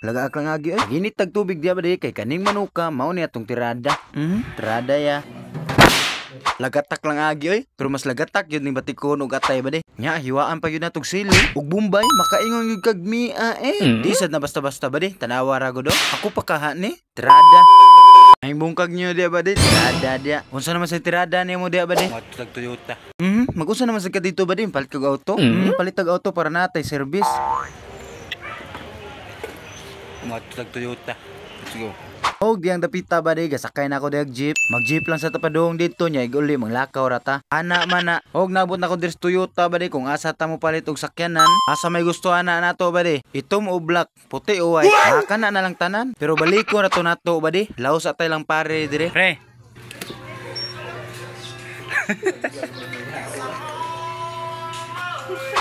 Lagaak lang agi ay. Ginit tag tubig diya bade kay kaning manuka mao ni atong tirada. Tirada ya. Lagatak lang agi oy. Pero mas lagatak yun ning batikon ug atay bade. Nya hiwaan pa yun natong sili ug bumbay makaingon gyud kag mia Di sad na basta-basta bade. Tanawa ra gud Ako pa kaha ni tirada. Ay bungkag nyo dia bade. Tirada dia. Unsa naman sa tirada nimo dia bade? Matag Toyota. Mag-unsa naman sa kadito bade? Palit kag auto? Palit kag auto para natay service. Matag Toyota. Let's go. Og diyang dapita ba di gasakay na ako diag jeep. Mag-jeep lang sa tapadong dito nya iguli manglakaw rata. Ana man na. Og nabot na ko diri sa Toyota ba di kung asa ta mo palit og sakyanan. Asa may gusto ana nato ba di. Itom o black, puti o white. Kana na lang tanan. Pero baliko na to nato ba di. Laos atay lang pare dire. Pre.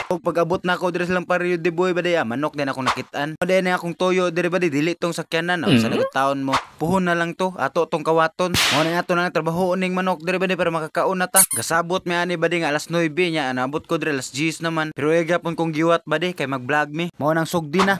Og pag-abot na ako diri sa lang pare de boy ba di manok din akong nakitaan. Madi na akong toyo diri ba di dili tong sakyanan sa nagataon mo. Puhon na lang to ato tong kawaton. Mo na ato na trabaho ning manok diri ba di para makakaon na ta. Gasabot mi ani ba di nga alas 9 nya anabot ko diri alas 10 naman. Pero gyapon kong giwat ba di kay mag-vlog mi. Mao nang sugdi na.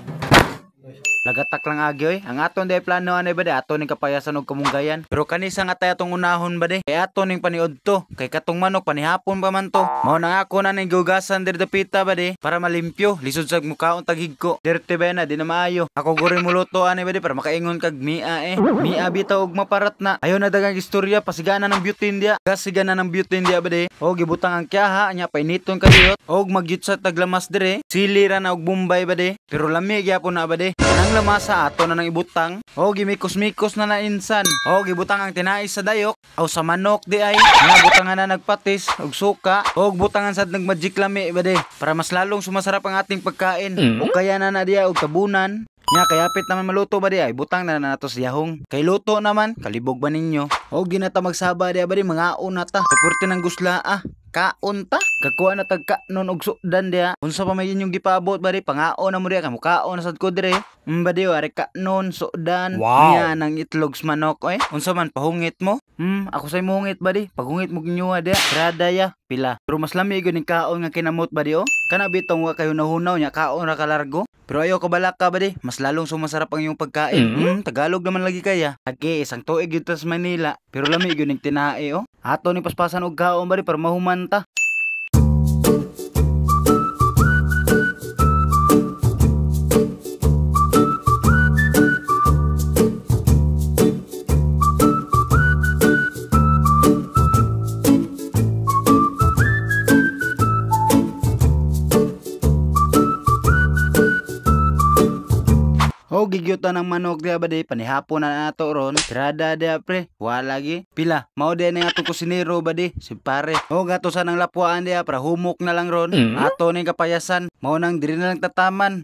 Lagatak lang agi oy. Ang aton day plano anay ba di ato ning kapayasan og kamunggayan. Pero kanisa nga tay atong unahon ba di. Kay ato ning paniod to. Kay katong manok panihapon pa man to. Mao nang ako na ning gugasan diri dapita ba di para malimpyo. Lisod sa mukhaon tagig ko. Dirty ba na di na maayo. Ako guri muluto anay ba di para makaingon kag mia Mia bitaw og maparat na. Ayo na dagang istorya pasigana ng butane dia. Gasigana ng butane dia ba di. Og gibutang ang kiyaha nya painiton kadiyot. Og magyut sa taglamas dire. Silira na og Bombay ba di. Pero lami gyapon na ba di. Nang lamasa ato na nang ibutang. O gimikos-mikos na na insan. O gibutang ang tinais sa dayok. O sa manok di ay. Nga butangan na nagpatis. Og suka. O butangan sa nagmagic lami ba di. Para mas lalong sumasarap ang ating pagkain. O kaya na na diya og tabunan. Nya kayapit naman maluto ba di ay butang na nato sa yahong. Kay luto naman kalibog ba ninyo. O ginata magsaba di ba di mga unata. Reporte ng gusla kaon ta kakuha na tagka nun og sudan dia. Unsa pa may inyong gipabot ba di pangaon na mo dia kamukaon na sad ko dire. Ba di ari ka nun sudan. Nya nang itlog sa manok oy. Unsa man pahungit mo? Ako say mungit ba di paghungit mo ginyuha dia. Rada ya pila. Pero mas lami gyud ning kaon nga kinamot ba di Kana bitong wa kayo nahunaw nya kaon ra ka largo. Pero ayaw ka balaka ba di mas lalong sumasarap ang iyong pagkain. Tagalog naman lagi kaya. Agi isang tuig gyud sa Manila. Pero lami gyud ning tinae Ato ni paspasan og kaon ba di para mahuman ta. O gigyutan ng manok diya ba di panihapon na nato ron. Tirada diya pre. Wala lagi. Pila. Mao diya na atong kusinero ba di. Si pare. O gato sa nang lapuan diya para humok na lang ron. Ato ni kapayasan. Mao nang diri na lang tataman.